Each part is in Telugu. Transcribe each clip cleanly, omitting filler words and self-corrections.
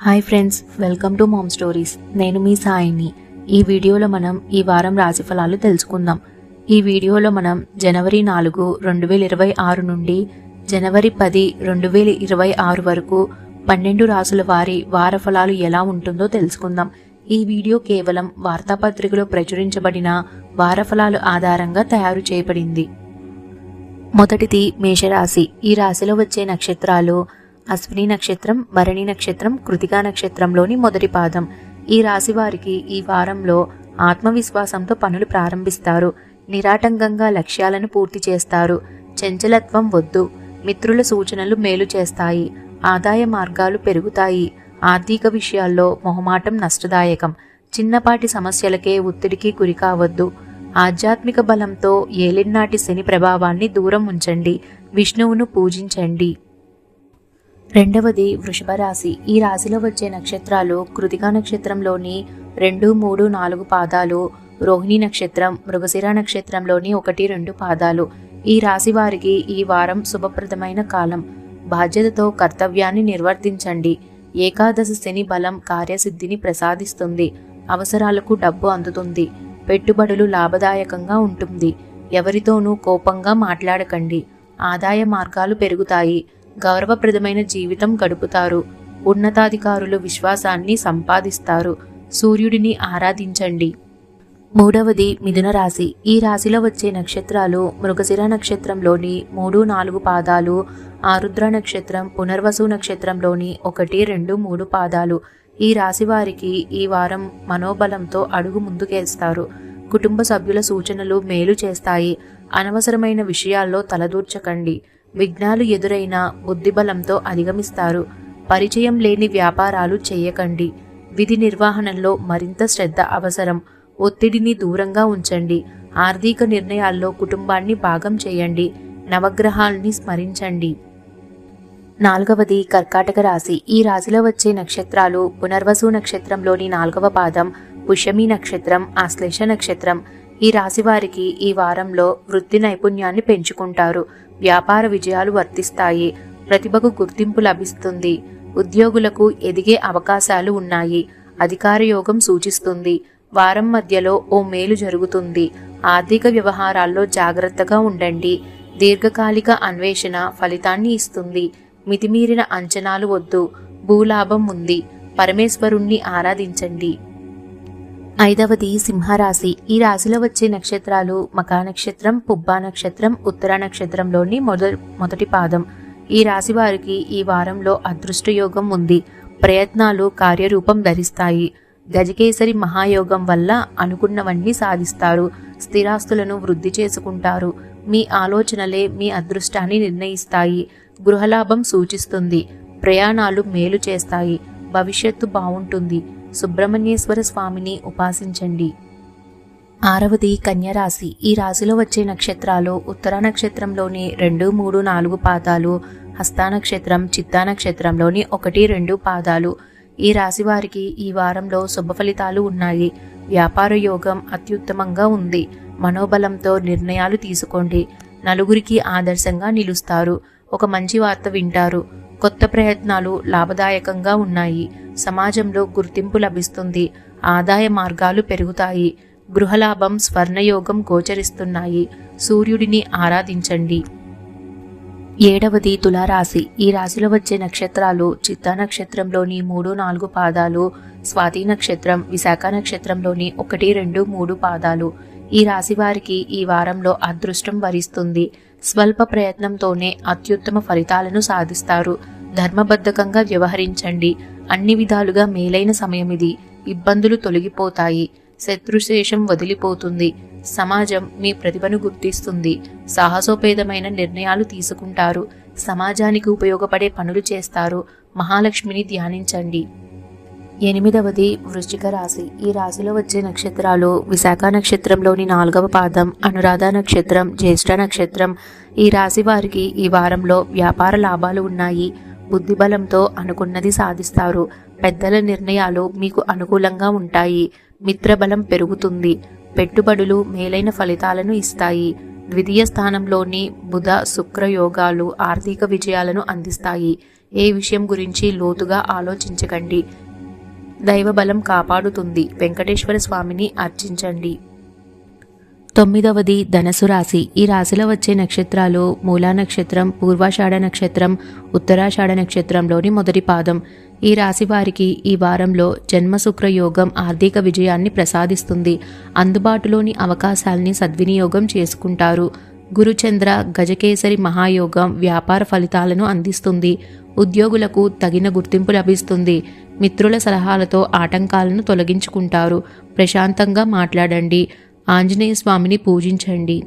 Hi friends, welcome to mom stories. నేను మీ సాయిని. ఈ వీడియోలో మనం ఈ వారం రాశి ఫలాలు తెలుసుకుందాం. ఈ వీడియోలో మనం జనవరి 4, 2026 నుండి జనవరి 10, 2026 వరకు 12 రాసుల వారి వార ఫలాలు ఎలా ఉంటుందో తెలుసుకుందాం. ఈ వీడియో కేవలం వార్తాపత్రికలో ప్రచురించబడిన వార ఫలాలు ఆధారంగా తయారు చేయబడింది. మొదటిది మేషరాశి. ఈ రాశిలో వచ్చే నక్షత్రాలు అశ్విని నక్షత్రం, భరణి నక్షత్రం, కృతికా నక్షత్రంలోని మొదటి పాదం. ఈ రాశి వారికి ఈ వారంలో ఆత్మవిశ్వాసంతో పనులు ప్రారంభిస్తారు. నిరాటంకంగా లక్ష్యాలను పూర్తి చేస్తారు. చంచలత్వం వద్దు. మిత్రుల సూచనలు మేలు చేస్తాయి. ఆదాయ మార్గాలు పెరుగుతాయి. ఆర్థిక విషయాల్లో మొహమాటం నష్టదాయకం. చిన్నపాటి సమస్యలకే ఒత్తిడికి గురి కావద్దు. ఆధ్యాత్మిక బలంతో ఏలినాటి శని ప్రభావాన్ని దూరం ఉంచండి. విష్ణువును పూజించండి. రెండవది వృషభ రాశి. ఈ రాశిలో వచ్చే నక్షత్రాలు కృతికా నక్షత్రంలోని 2, 3, 4 పాదాలు, రోహిణి నక్షత్రం, మృగశిర నక్షత్రంలోని 1, 2 పాదాలు. ఈ రాశి వారికి ఈ వారం శుభప్రదమైన కాలం. బాధ్యతతో కర్తవ్యాన్ని నిర్వర్తించండి. ఏకాదశి శని బలం కార్యసిద్ధిని ప్రసాదిస్తుంది. అవసరాలకు డబ్బు అందుతుంది. పెట్టుబడులు లాభదాయకంగా ఉంటుంది. ఎవరితోనూ కోపంగా మాట్లాడకండి. ఆదాయ మార్గాలు పెరుగుతాయి. గౌరవప్రదమైన జీవితం గడుపుతారు. ఉన్నతాధికారులు విశ్వాసాన్ని సంపాదిస్తారు. సూర్యుడిని ఆరాధించండి. మూడవది మిథున రాశి. ఈ రాశిలో వచ్చే నక్షత్రాలు మృగశిర నక్షత్రంలోని 3, 4 పాదాలు, ఆరుద్ర నక్షత్రం, పునర్వసు నక్షత్రంలోని 1, 2, 3 పాదాలు. ఈ రాశి వారికి ఈ వారం మనోబలంతో అడుగు ముందుకేస్తారు. కుటుంబ సభ్యుల సూచనలు మేలు చేస్తాయి. అనవసరమైన విషయాల్లో తలదూర్చకండి. విఘ్నాలు ఎదురైనా బుద్ధిబలంతో అధిగమిస్తారు. పరిచయం లేని వ్యాపారాలు చేయకండి. విధి నిర్వహణలో మరింత శ్రద్ధ అవసరం. ఒత్తిడిని దూరంగా ఉంచండి. ఆర్థిక నిర్ణయాల్లో కుటుంబాన్ని భాగం చేయండి. నవగ్రహాల్ని స్మరించండి. నాలుగవది కర్కాటక రాశి. ఈ రాశిలో వచ్చే నక్షత్రాలు పునర్వసు నక్షత్రంలోని 4వ పాదం, పుష్యమి నక్షత్రం, ఆశ్లేష నక్షత్రం. ఈ రాశి వారికి ఈ వారంలో వృత్తి నైపుణ్యాన్ని పెంచుకుంటారు. వ్యాపార విజయాలు వర్తిస్తాయి. ప్రతిభకు గుర్తింపు లభిస్తుంది. ఉద్యోగులకు ఎదిగే అవకాశాలు ఉన్నాయి. అధికార యోగం సూచిస్తుంది. వారం మధ్యలో ఓ మేలు జరుగుతుంది. ఆర్థిక వ్యవహారాల్లో జాగ్రత్తగా ఉండండి. దీర్ఘకాలిక అన్వేషణ ఫలితాన్ని ఇస్తుంది. మితిమీరిన అంచనాలు వద్దు. భూలాభం ఉంది. పరమేశ్వరుణ్ణి ఆరాధించండి. ఐదవది సింహరాశి. ఈ రాశిలో వచ్చే నక్షత్రాలు మఖా నక్షత్రం, పుబ్బా నక్షత్రం, ఉత్తర నక్షత్రంలోని మొదటి పాదం. ఈ రాశి వారికి ఈ వారంలో అదృష్టయోగం ఉంది. ప్రయత్నాలు కార్యరూపం ధరిస్తాయి. గజకేసరి మహాయోగం వల్ల అనుకున్నవన్నీ సాధిస్తారు. స్థిరాస్తులను వృద్ధి చేసుకుంటారు. మీ ఆలోచనలే మీ అదృష్టాన్ని నిర్ణయిస్తాయి. గృహలాభం సూచిస్తుంది. ప్రయాణాలు మేలు చేస్తాయి. భవిష్యత్తు బాగుంటుంది. సుబ్రహ్మణ్యేశ్వర స్వామిని ఉపాసించండి. ఆరవది కన్యరాశి. ఈ రాశిలో వచ్చే నక్షత్రాలు ఉత్తర నక్షత్రంలోని 2, 3, 4 పాదాలు, హస్త నక్షత్రం, చిత్తా నక్షత్రంలోని 1, 2 పాదాలు. ఈ రాశి వారికి ఈ వారంలో శుభ ఫలితాలు ఉన్నాయి. వ్యాపార యోగం అత్యుత్తమంగా ఉంది. మనోబలంతో నిర్ణయాలు తీసుకోండి. నలుగురికి ఆదర్శంగా నిలుస్తారు. ఒక మంచి వార్త వింటారు. కొత్త ప్రయత్నాలు లాభదాయకంగా ఉన్నాయి. సమాజంలో గుర్తింపు లభిస్తుంది. ఆదాయ మార్గాలు పెరుగుతాయి. గృహలాభం, స్వర్ణయోగం గోచరిస్తున్నాయి. సూర్యుడిని ఆరాధించండి. ఏడవది తులారాశి. ఈ రాశిలో వచ్చే నక్షత్రాలు చిత్తా నక్షత్రంలోని 3, 4 పాదాలు, స్వాతి నక్షత్రం, విశాఖ నక్షత్రంలోని 1, 2, 3 పాదాలు. ఈ రాశి వారికి ఈ వారంలో అదృష్టం వరిస్తుంది. స్వల్ప ప్రయత్నంతోనే అత్యుత్తమ ఫలితాలను సాధిస్తారు. ధర్మబద్ధకంగా వ్యవహరించండి. అన్ని విధాలుగా మేలైన సమయమిది. ఇబ్బందులు తొలగిపోతాయి. శత్రుశేషం వదిలిపోతుంది. సమాజం మీ ప్రతిభను గుర్తిస్తుంది. సాహసోపేతమైన నిర్ణయాలు తీసుకుంటారు. సమాజానికి ఉపయోగపడే పనులు చేస్తారు. మహాలక్ష్మిని ధ్యానించండి. ఎనిమిదవది వృశ్చిక రాశి. ఈ రాశిలో వచ్చే నక్షత్రాలు విశాఖ నక్షత్రంలోని 4వ పాదం, అనురాధ నక్షత్రం, జ్యేష్ఠ నక్షత్రం. ఈ రాశి వారికి ఈ వారంలో వ్యాపార లాభాలు ఉన్నాయి. బుద్ధిబలంతో అనుకున్నది సాధిస్తారు. పెద్దల నిర్ణయాలు మీకు అనుకూలంగా ఉంటాయి. మిత్రబలం పెరుగుతుంది. పెట్టుబడులు మేలైన ఫలితాలను ఇస్తాయి. ద్వితీయ స్థానంలోని బుధ, శుక్ర యోగాలు ఆర్థిక విజయాలను అందిస్తాయి. ఏ విషయం గురించి లోతుగా ఆలోచించకండి. దైవబలం కాపాడుతుంది. వెంకటేశ్వర స్వామిని అర్చించండి. 9వది ధనస్సు రాశి. ఈ రాశిలో వచ్చే నక్షత్రాలు మూలా నక్షత్రం, పూర్వాషాఢ నక్షత్రం, ఉత్తరాషాఢ నక్షత్రంలోని మొదటి పాదం. ఈ రాశి వారికి ఈ వారంలో జన్మశుక్ర యోగం ఆర్థిక విజయాన్ని ప్రసాదిస్తుంది. అందుబాటులోని అవకాశాల్ని సద్వినియోగం చేసుకుంటారు. గురుచంద్ర గజకేసరి మహాయోగం వ్యాపార ఫలితాలను అందిస్తుంది. ఉద్యోగులకు తగిన గుర్తింపు లభిస్తుంది. మిత్రుల సలహాలతో ఆటంకాలను తొలగించుకుంటారు. ప్రశాంతంగా మాట్లాడండి. ఆంజనేయ స్వామిని పూజించండి.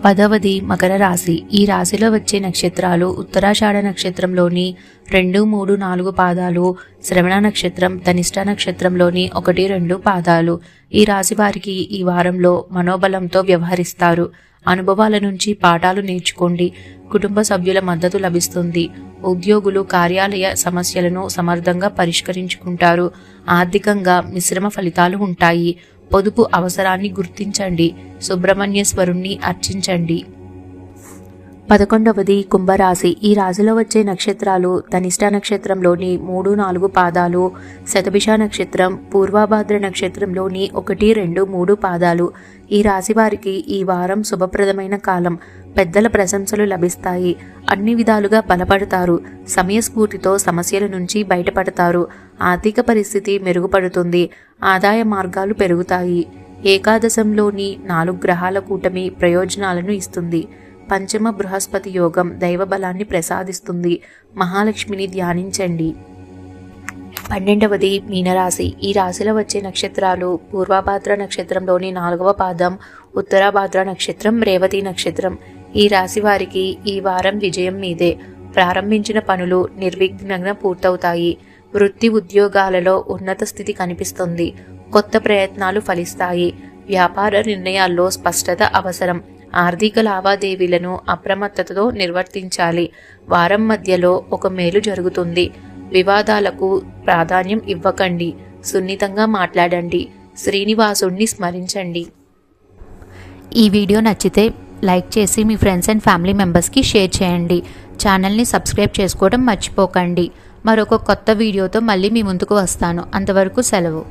10వది మకర రాశి. ఈ రాశిలో వచ్చే నక్షత్రాలు ఉత్తరాషాఢ నక్షత్రంలోని 2, 3, 4 పాదాలు, శ్రవణ నక్షత్రం, ధనిష్ట నక్షత్రంలోని 1, 2 పాదాలు. ఈ రాశి వారికి ఈ వారంలో మనోబలంతో వ్యవహరిస్తారు. అనుభవాల నుంచి పాఠాలు నేర్చుకోండి. కుటుంబ సభ్యుల మద్దతు లభిస్తుంది. ఉద్యోగులు కార్యాలయ సమస్యలను సమర్థంగా పరిష్కరించుకుంటారు. ఆర్థికంగా మిశ్రమ ఫలితాలు ఉంటాయి. పొదుపు అవసరాన్ని గుర్తించండి. సుబ్రహ్మణ్యేశ్వరుణ్ణి అర్చించండి. 11వది కుంభరాశి. ఈ రాశిలో వచ్చే నక్షత్రాలు ధనిష్ట నక్షత్రంలోని 3, 4 పాదాలు, శతభిష నక్షత్రం, పూర్వభాద్ర నక్షత్రంలోని 1, 2, 3 పాదాలు. ఈ రాశి వారికి ఈ వారం శుభప్రదమైన కాలం. పెద్దల ప్రశంసలు లభిస్తాయి. అన్ని విధాలుగా బలపడతారు. సమయస్ఫూర్తితో సమస్యల నుంచి బయటపడతారు. ఆర్థిక పరిస్థితి మెరుగుపడుతుంది. ఆదాయ మార్గాలు పెరుగుతాయి. ఏకాదశంలోని 4 గ్రహాల కూటమి ప్రయోజనాలను ఇస్తుంది. పంచమ బృహస్పతి యోగం దైవ బలాన్ని ప్రసాదిస్తుంది. మహాలక్ష్మిని ధ్యానించండి. 12వది మీనరాశి. ఈ రాశిలో వచ్చే నక్షత్రాలు పూర్వభాద్ర నక్షత్రంలోని 4వ పాదం, ఉత్తరాభాద్ర నక్షత్రం, రేవతి నక్షత్రం. ఈ రాశి వారికి ఈ వారం విజయం మీదే. ప్రారంభించిన పనులు నిర్విఘ్నంగా పూర్తవుతాయి. వృత్తి ఉద్యోగాలలో ఉన్నత స్థితి కనిపిస్తుంది. కొత్త ప్రయత్నాలు ఫలిస్తాయి. వ్యాపార నిర్ణయాల్లో స్పష్టత అవసరం. ఆర్థిక లావాదేవీలను అప్రమత్తతతో నిర్వర్తించాలి. వారం మధ్యలో ఒక మేలు జరుగుతుంది. వివాదాలకు ప్రాధాన్యం ఇవ్వకండి. సున్నితంగా మాట్లాడండి. శ్రీనివాసుణ్ణి స్మరించండి. ఈ వీడియో నచ్చితే లైక్ చేసి మీ ఫ్రెండ్స్ అండ్ ఫ్యామిలీ మెంబర్స్కి షేర్ చేయండి. ఛానల్ని సబ్స్క్రైబ్ చేసుకోవడం మర్చిపోకండి. మరొక కొత్త వీడియోతో మళ్ళీ మీ ముందుకు వస్తాను. అంతవరకు సెలవు.